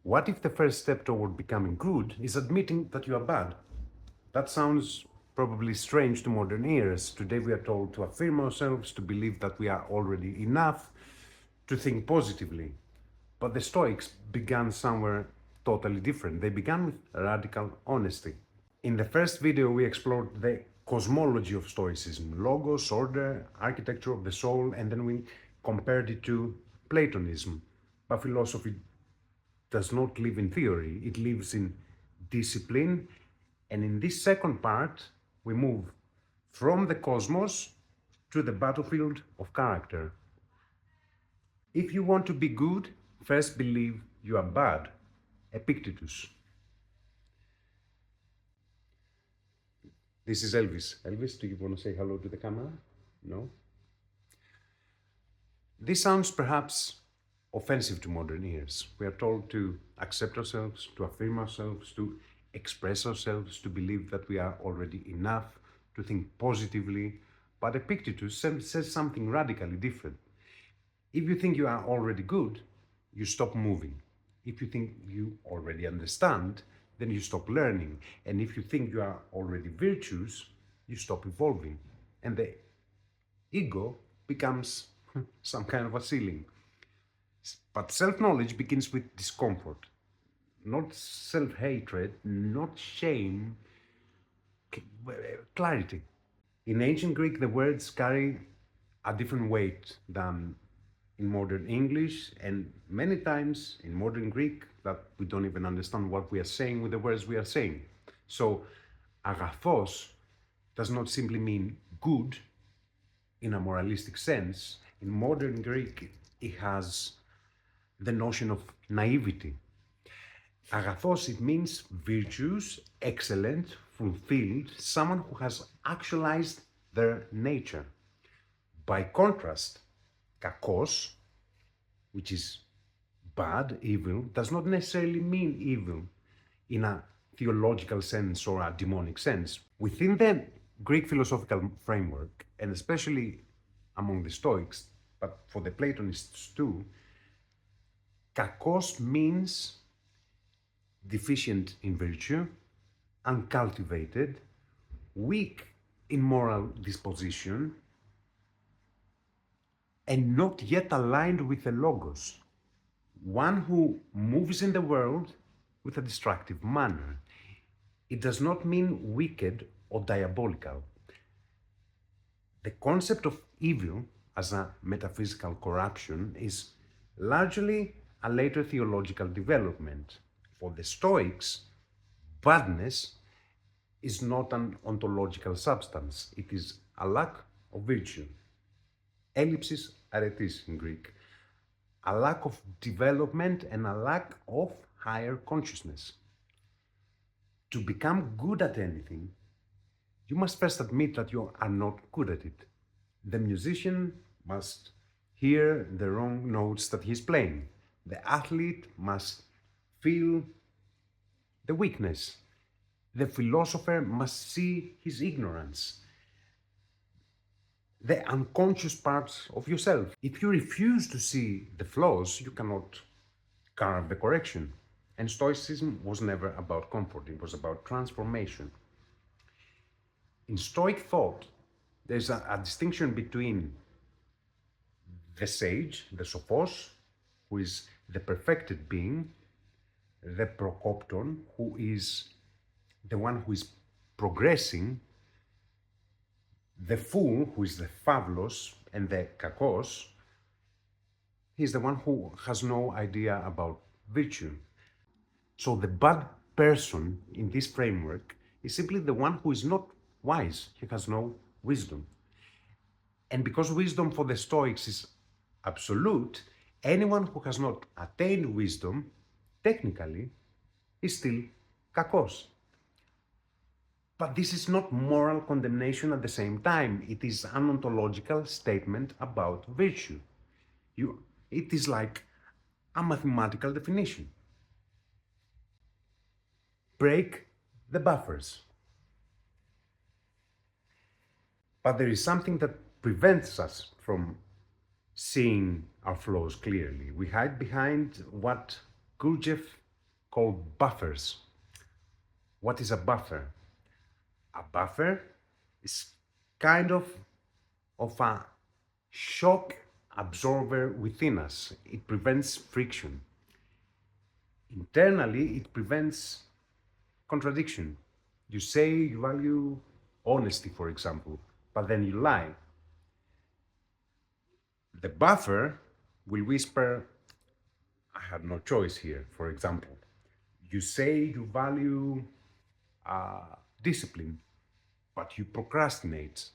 What if the first step toward becoming good is admitting that you are bad? That sounds probably strange to modern ears. Today we are told to affirm ourselves, to believe that we are already enough, to think positively. But the Stoics began somewhere totally different. They began with radical honesty. In the first video, we explored the cosmology of Stoicism, logos, order, architecture of the soul, and then we compared it to Platonism. But philosophy does not live in theory, it lives in discipline. And in this second part, we move from the cosmos to the battlefield of character. If you want to be good, first believe you are bad. Epictetus. This is Elvis. Elvis, do you want to say hello to the camera? No? This sounds perhaps offensive to modern ears. We are told to accept ourselves, to affirm ourselves, to express ourselves, to believe that we are already enough, to think positively. But Epictetus says something radically different. If you think you are already good, you stop moving. If you think you already understand, then you stop learning. And if you think you are already virtuous, you stop evolving. And the ego becomes some kind of a ceiling. But self-knowledge begins with discomfort, not self-hatred, not shame, clarity. In ancient Greek, the words carry a different weight than in modern English, and many times in modern Greek that we don't even understand what we are saying with the words we are saying. So ἀγαθός does not simply mean good in a moralistic sense. In modern Greek, it has the notion of naivety. Agathos, it means virtuous, excellent, fulfilled, someone who has actualized their nature. By contrast, kakos, which is bad, evil, does not necessarily mean evil in a theological sense or a demonic sense. Within the Greek philosophical framework, and especially among the Stoics, but for the Platonists too, kakos means deficient in virtue, uncultivated, weak in moral disposition, and not yet aligned with the logos, one who moves in the world with a destructive manner. It does not mean wicked or diabolical. The concept of evil as a metaphysical corruption is largely a later theological development. For the Stoics, badness is not an ontological substance, it is a lack of virtue. Ellipsis aretis in Greek. A lack of development and a lack of higher consciousness. To become good at anything, you must first admit that you are not good at it. The musician must hear the wrong notes that he's playing. The athlete must feel the weakness. The philosopher must see his ignorance, the unconscious parts of yourself. If you refuse to see the flaws, you cannot carve the correction. And Stoicism was never about comfort, it was about transformation. In Stoic thought, there's a distinction between the sage, the sophos, who is the perfected being, the Prokopton, who is the one who is progressing, the fool, who is the phaulos, and the kakos, he's the one who has no idea about virtue. So the bad person in this framework is simply the one who is not wise, he has no wisdom. And because wisdom for the Stoics is absolute, anyone who has not attained wisdom, technically, is still kakos. But this is not moral condemnation at the same time. It is an ontological statement about virtue. It is like a mathematical definition. Break the buffers. But there is something that prevents us from seeing our flaws clearly. We hide behind what Gurdjieff called buffers. What is a buffer? A buffer is kind of a shock absorber within us. It prevents friction. Internally, it prevents contradiction. You say you value honesty, for example, but then you lie. The buffer will whisper, I have no choice here, for example. You say you value discipline, but you procrastinate.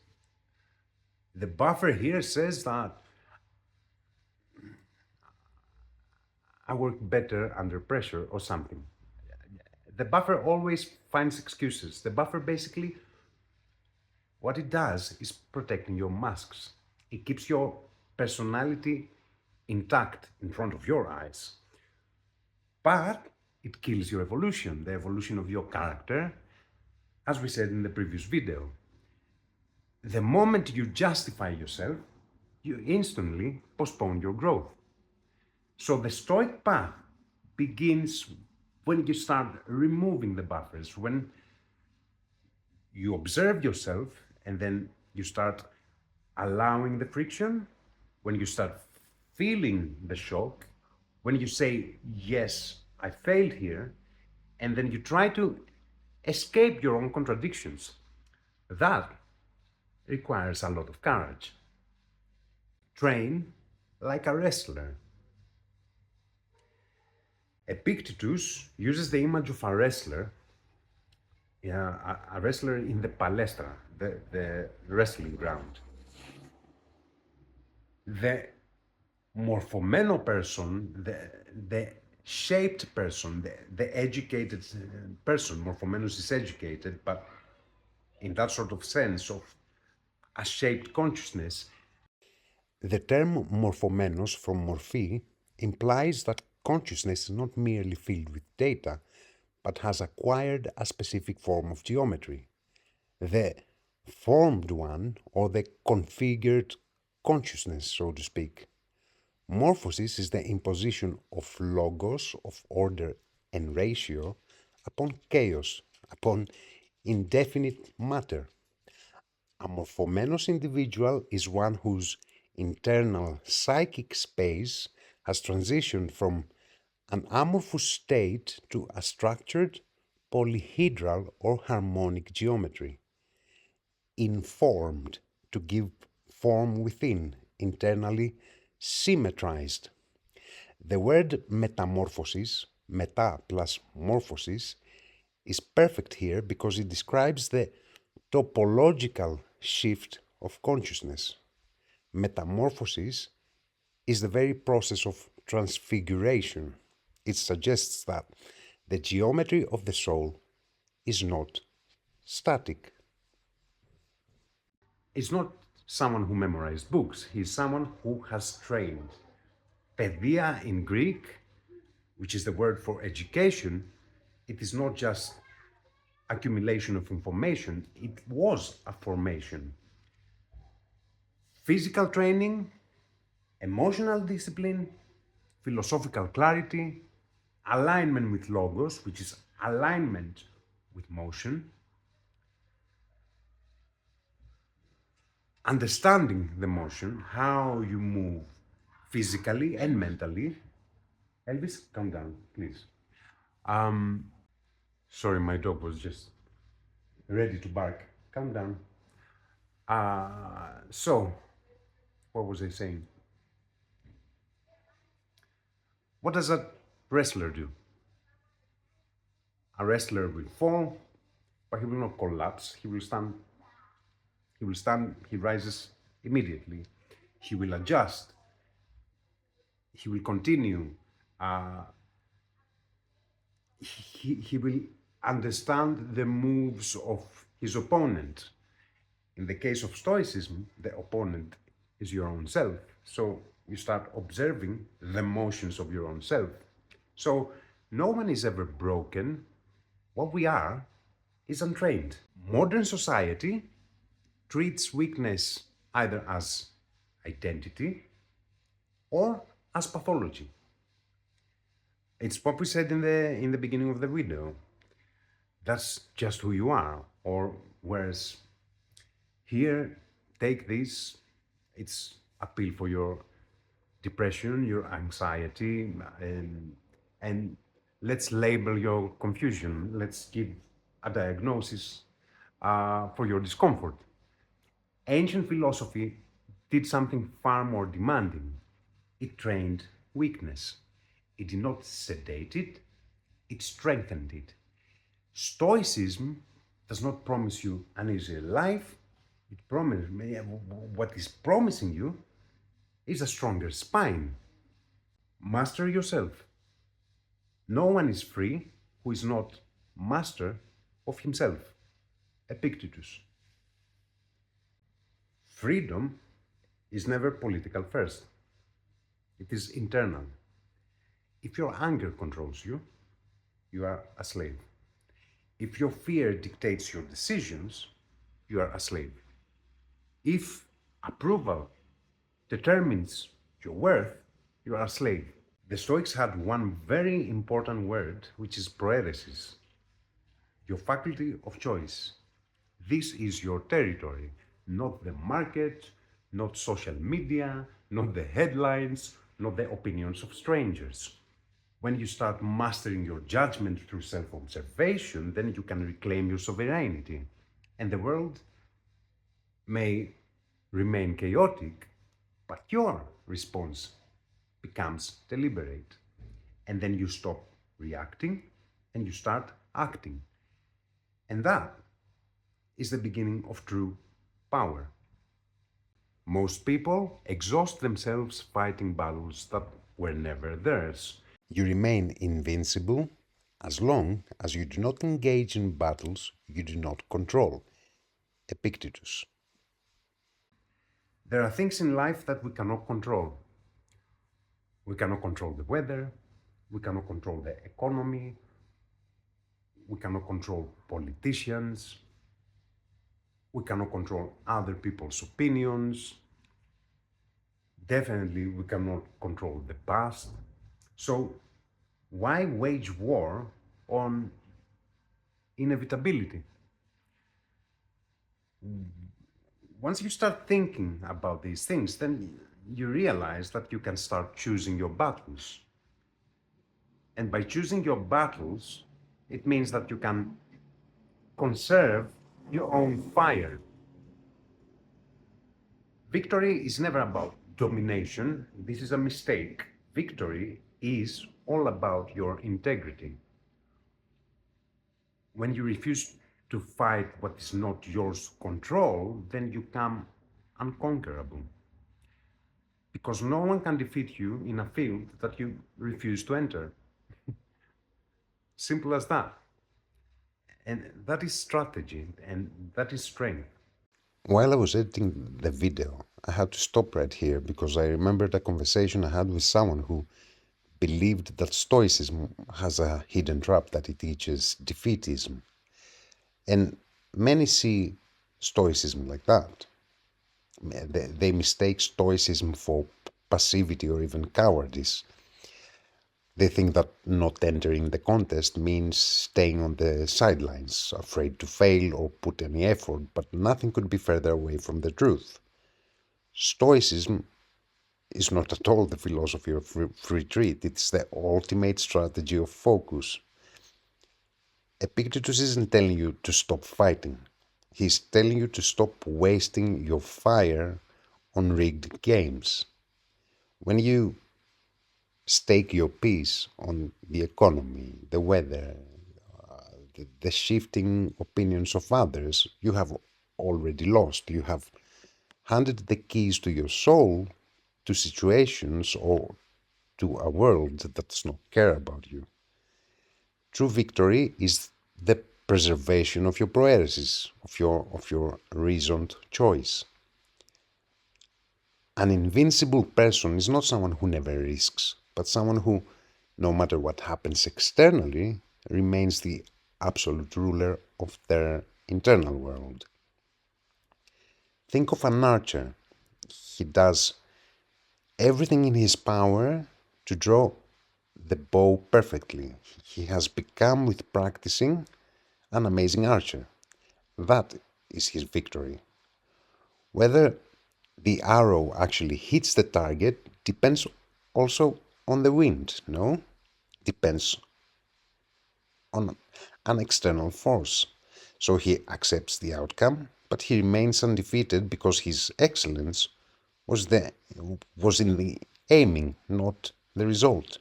The buffer here says that I work better under pressure or something. The buffer always finds excuses. The buffer basically, what it does is protecting your masks. It keeps your personality intact in front of your eyes. But it kills your evolution, the evolution of your character, as we said in the previous video. The moment you justify yourself, you instantly postpone your growth. So the Stoic path begins when you start removing the buffers, when you observe yourself and then you start allowing the friction, when you start feeling the shock, when you say, yes, I failed here, and then you try to escape your own contradictions. That requires a lot of courage. Train like a wrestler. Epictetus uses the image of a wrestler, a wrestler in the palestra, the wrestling ground. The morphoμένο person, the shaped person, the educated person, morphomenos is educated, but in that sort of sense of a shaped consciousness. The term morphomenos from morphe implies that consciousness is not merely filled with data, but has acquired a specific form of geometry. The formed one, or the configured consciousness, so to speak. Morphosis is the imposition of logos, of order and ratio, upon chaos, upon indefinite matter. A morphomenos individual is one whose internal psychic space has transitioned from an amorphous state to a structured, polyhedral or harmonic geometry. Informed, to give form within, internally symmetrized. The word metamorphosis, meta plus morphosis, is perfect here because it describes the topological shift of consciousness. Metamorphosis is the very process of transfiguration. It suggests that the geometry of the soul is not static. It's not someone who memorized books. He's someone who has trained. Παιδεία in Greek, which is the word for education, it is not just accumulation of information, it was a formation. Physical training, emotional discipline, philosophical clarity, alignment with logos, which is alignment with motion, understanding the motion, how you move physically and mentally. Elvis, calm down, please. Sorry, my dog was just ready to bark. Calm down. So, what was I saying? What does a wrestler do? A wrestler will fall, but he will not collapse. He will stand. He rises immediately. He will adjust. He will continue. He will understand the moves of his opponent. In the case of Stoicism, the opponent is your own self. So you start observing the motions of your own self. So no one is ever broken. What we are is untrained. Modern society treats weakness either as identity or as pathology. It's what we said in the beginning of the video. That's just who you are. Or whereas here, take this, it's appeal for your depression, your anxiety, and let's label your confusion. Let's give a diagnosis for your discomfort. Ancient philosophy did something far more demanding. It trained weakness. It did not sedate it, it strengthened it. Stoicism does not promise you an easier life. What is promising you is a stronger spine. Master yourself. No one is free who is not master of himself. Epictetus. Freedom is never political first. It is internal. If your anger controls you, you are a slave. If your fear dictates your decisions, you are a slave. If approval determines your worth, you are a slave. The Stoics had one very important word, which is prohairesis, your faculty of choice. This is your territory, not the market, not social media, not the headlines, not the opinions of strangers. When you start mastering your judgment through self-observation, then you can reclaim your sovereignty. And the world may remain chaotic, but your response becomes deliberate. And then you stop reacting and you start acting. And that is the beginning of true power. Most people exhaust themselves fighting battles that were never theirs. You remain invincible as long as you do not engage in battles you do not control. Epictetus. There are things in life that we cannot control. We cannot control the weather, we cannot control the economy, we cannot control politicians, we cannot control other people's opinions. Definitely, we cannot control the past. So, why wage war on inevitability? Once you start thinking about these things, then you realize that you can start choosing your battles. And by choosing your battles, it means that you can conserve your own fire. Victory is never about domination. This is a mistake. Victory is all about your integrity. When you refuse to fight what is not yours to control, then you become unconquerable. Because no one can defeat you in a field that you refuse to enter. Simple as that. And that is strategy, and that is strength. While I was editing the video, I had to stop right here because I remembered a conversation I had with someone who believed that Stoicism has a hidden trap that it teaches defeatism. And many see Stoicism like that. They mistake Stoicism for passivity or even cowardice. They think that not entering the contest means staying on the sidelines, afraid to fail or put any effort, but nothing could be further away from the truth. Stoicism is not at all the philosophy of retreat, it's the ultimate strategy of focus. Epictetus isn't telling you to stop fighting. He's telling you to stop wasting your fire on rigged games. When you stake your peace on the economy, the weather, the shifting opinions of others, you have already lost. You have handed the keys to your soul to situations or to a world that does not care about you. True victory is the preservation of your prohairesis, of your reasoned choice. An invincible person is not someone who never risks, but someone who, no matter what happens externally, remains the absolute ruler of their internal world. Think of an archer. He does everything in his power to draw the bow perfectly. He has become, with practicing, an amazing archer. That is his victory. Whether the arrow actually hits the target depends also on the wind, no? Depends on an external force. So he accepts the outcome, but he remains undefeated because his excellence was in the aiming, not the result.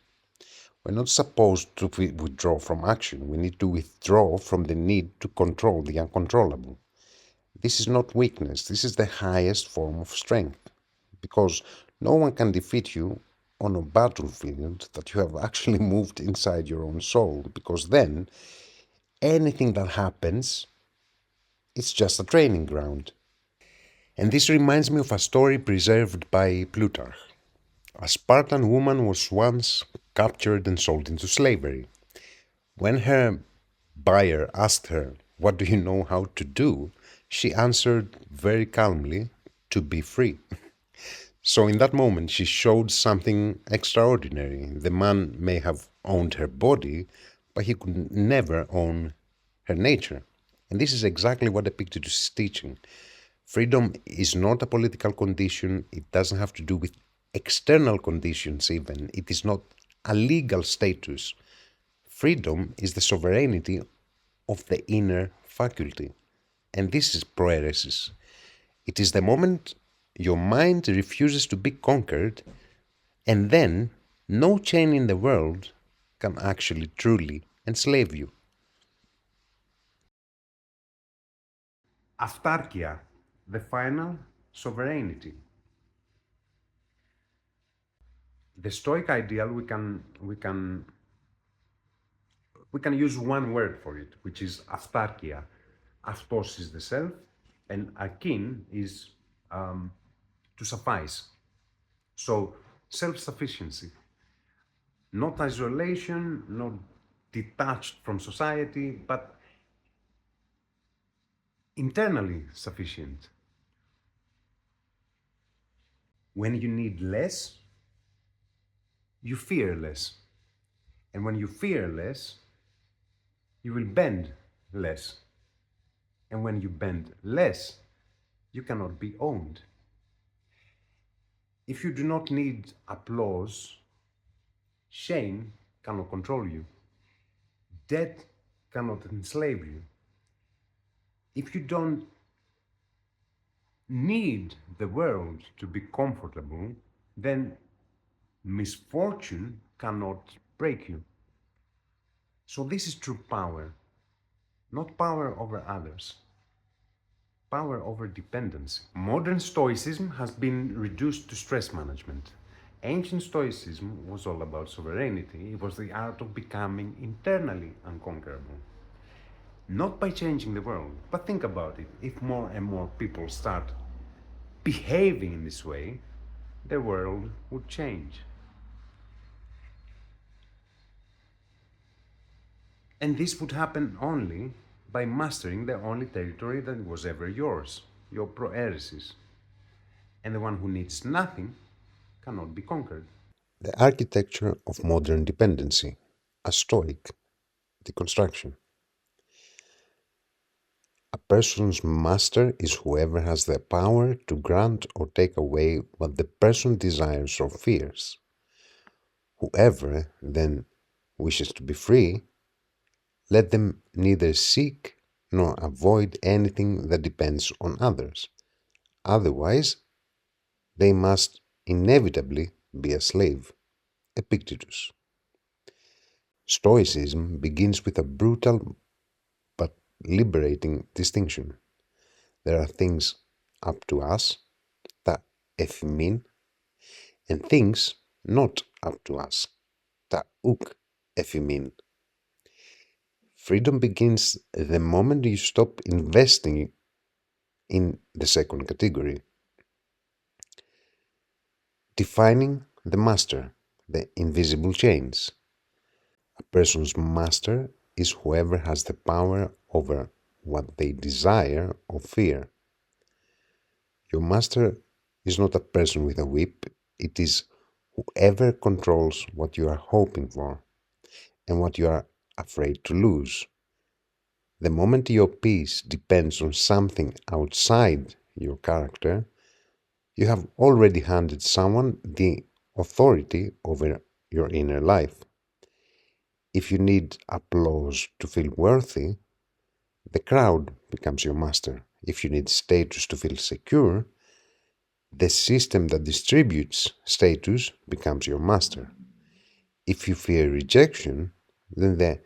We're not supposed to withdraw from action. We need to withdraw from the need to control the uncontrollable. This is not weakness. This is the highest form of strength. Because no one can defeat you on a battlefield that you have actually moved inside your own soul. Because then, anything that happens, it's just a training ground. And this reminds me of a story preserved by Plutarch. A Spartan woman was once captured and sold into slavery. When her buyer asked her, "What do you know how to do?" she answered very calmly, "To be free." So in that moment, she showed something extraordinary. The man may have owned her body, but he could never own her nature. And this is exactly what Epictetus is teaching. Freedom is not a political condition. It doesn't have to do with external conditions even. It is not a legal status. Freedom is the sovereignty of the inner faculty. And this is Prohairesis. It is the moment your mind refuses to be conquered, and then no chain in the world can actually truly enslave you. Autarkeia, the final sovereignty. The Stoic ideal, we can use one word for it, which is autarkeia. Athos is the self, and arkein is to suffice. So self-sufficiency, not isolation, not detached from society, but internally sufficient. When you need less, you fear less. And when you fear less, you will bend less. And when you bend less, you cannot be owned. If you do not need applause, shame cannot control you. Debt cannot enslave you. If you don't need the world to be comfortable, then misfortune cannot break you. So this is true power, not power over others, power over dependency. Modern Stoicism has been reduced to stress management. Ancient Stoicism was all about sovereignty. It was the art of becoming internally unconquerable. Not by changing the world, but think about it. If more and more people start behaving in this way, the world would change. And this would happen only by mastering the only territory that was ever yours, your Prohairesis. And the one who needs nothing cannot be conquered. The architecture of modern dependency, a Stoic deconstruction. A person's master is whoever has the power to grant or take away what the person desires or fears. Whoever, then, wishes to be free, let them neither seek nor avoid anything that depends on others. Otherwise, they must inevitably be a slave. Epictetus. Stoicism begins with a brutal but liberating distinction. There are things up to us, τα εφημίν, and things not up to us, τα ουκ εφημίν. Freedom begins the moment you stop investing in the second category. Defining the master, the invisible chains. A person's master is whoever has the power over what they desire or fear. Your master is not a person with a whip, it is whoever controls what you are hoping for. and what you are afraid to lose. The moment your peace depends on something outside your character, you have already handed someone the authority over your inner life. If you need applause to feel worthy, the crowd becomes your master. If you need status to feel secure, the system that distributes status becomes your master. If you fear rejection, then the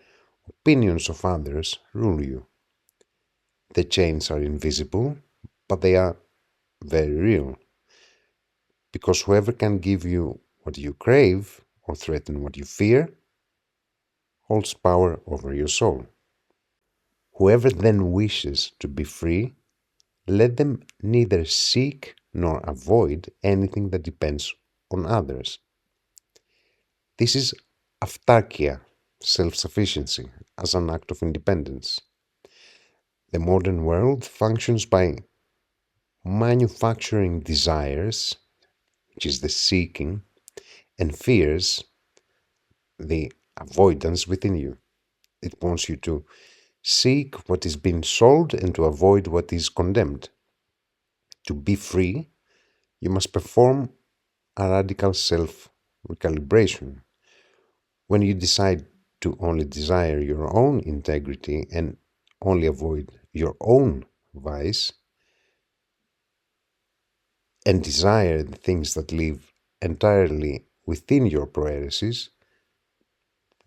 opinions of others rule you. The chains are invisible, but they are very real. Because whoever can give you what you crave or threaten what you fear holds power over your soul. Whoever then wishes to be free, let them neither seek nor avoid anything that depends on others. This is autarkeia, self-sufficiency, as an act of independence. The modern world functions by manufacturing desires, which is the seeking, and fears, the avoidance within you. It wants you to seek what is being sold and to avoid what is condemned. To be free, you must perform a radical self-recalibration. When you decide to only desire your own integrity and only avoid your own vice, and desire the things that live entirely within your Prohairesis,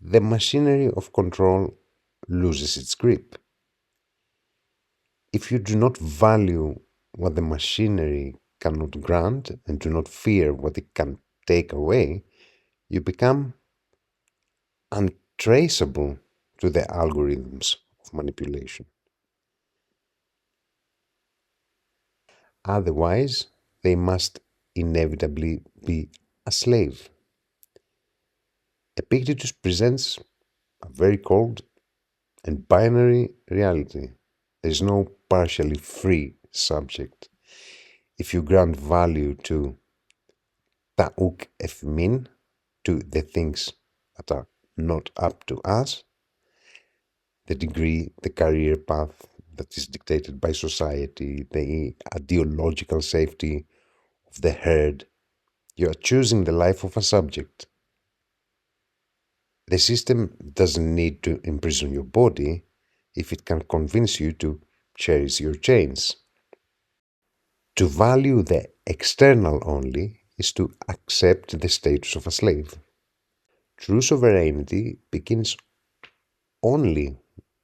the machinery of control loses its grip. If you do not value what the machinery cannot grant and do not fear what it can take away, you become untraceable to the algorithms of manipulation. Otherwise, they must inevitably be a slave. Epictetus presents a very cold and binary reality. There is no partially free subject. If you grant value to ta ουκ εφημίν, to the things that are not up to us, the degree, the career path that is dictated by society, the ideological safety of the herd, you are choosing the life of a subject. The system doesn't need to imprison your body if it can convince you to cherish your chains. To value the external only is to accept the status of a slave. True sovereignty begins only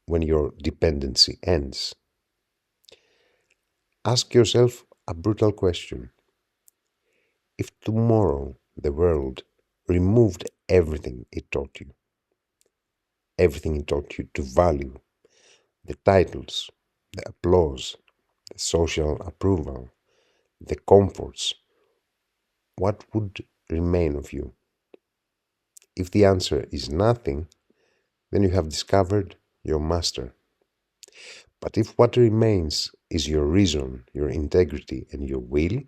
when your dependency ends. Ask yourself a brutal question. If tomorrow the world removed everything it taught you to value, the titles, the applause, the social approval, the comforts, what would remain of you? If the answer is nothing, then you have discovered your master. But if what remains is your reason, your integrity, and your will,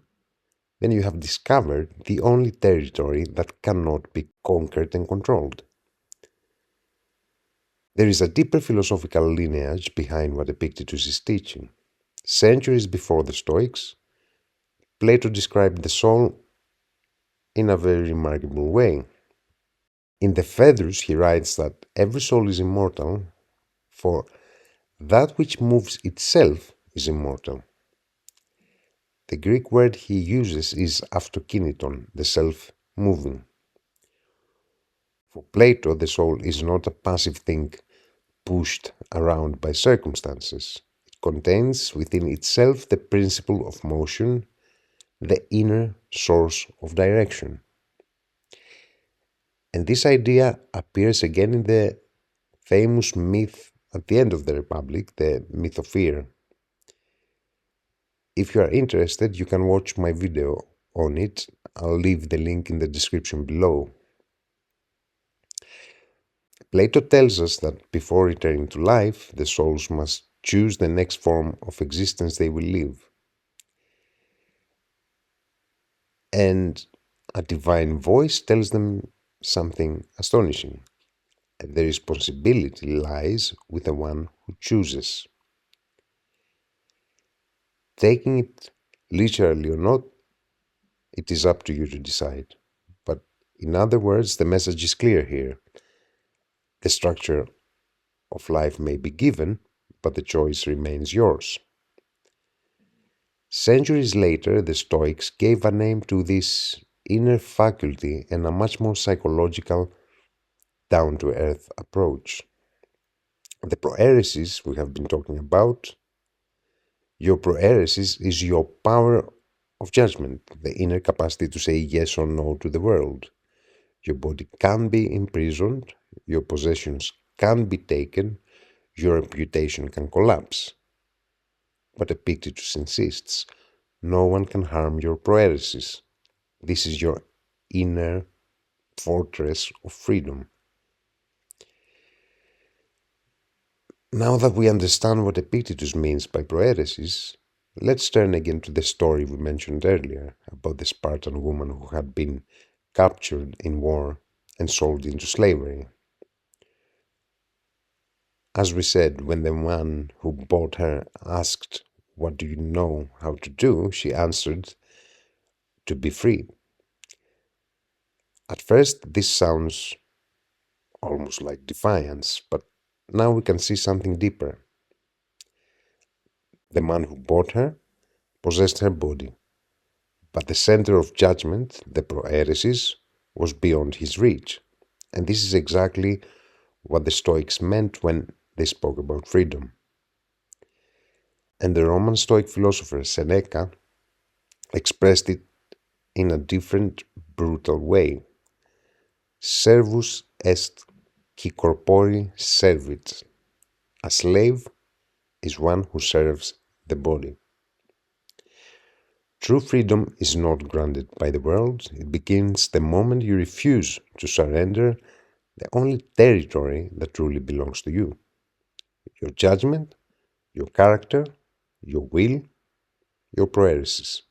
then you have discovered the only territory that cannot be conquered and controlled. There is a deeper philosophical lineage behind what Epictetus is teaching. Centuries before the Stoics, Plato described the soul in a very remarkable way. In the Phaedrus, he writes that every soul is immortal, for that which moves itself is immortal. The Greek word he uses is αυτοκίνητον, the self-moving. For Plato, the soul is not a passive thing pushed around by circumstances. It contains within itself the principle of motion, the inner source of direction. And this idea appears again in the famous myth at the end of the Republic, the myth of fear. If you are interested, you can watch my video on it. I'll leave the link in the description below. Plato tells us that before returning to life, the souls must choose the next form of existence they will live. And a divine voice tells them something astonishing. and the responsibility lies with the one who chooses. Taking it literally or not, it is up to you to decide. But in other words, the message is clear here. The structure of life may be given, but the choice remains yours. Centuries later, the Stoics gave a name to this inner faculty and a much more psychological, down-to-earth approach. The Prohairesis we have been talking about, your Prohairesis is your power of judgment, the inner capacity to say yes or no to the world. Your body can be imprisoned, your possessions can be taken, your reputation can collapse. But Epictetus insists, no one can harm your Prohairesis. This is your inner fortress of freedom. Now that we understand what Epictetus means by Prohairesis, let's turn again to the story we mentioned earlier about the Spartan woman who had been captured in war and sold into slavery. As we said, when the one who bought her asked, "What do you know how to do?" she answered, "To be free." At first, this sounds almost like defiance, but now we can see something deeper. The man who bought her possessed her body, but the center of judgment, the Prohairesis, was beyond his reach. And this is exactly what the Stoics meant when they spoke about freedom. And the Roman Stoic philosopher Seneca expressed it in a different, brutal way. Servus est qui corpore servit. A slave is one who serves the body. True freedom is not granted by the world. It begins the moment you refuse to surrender the only territory that truly belongs to you. Your judgment, your character, your will, your Prohairesis.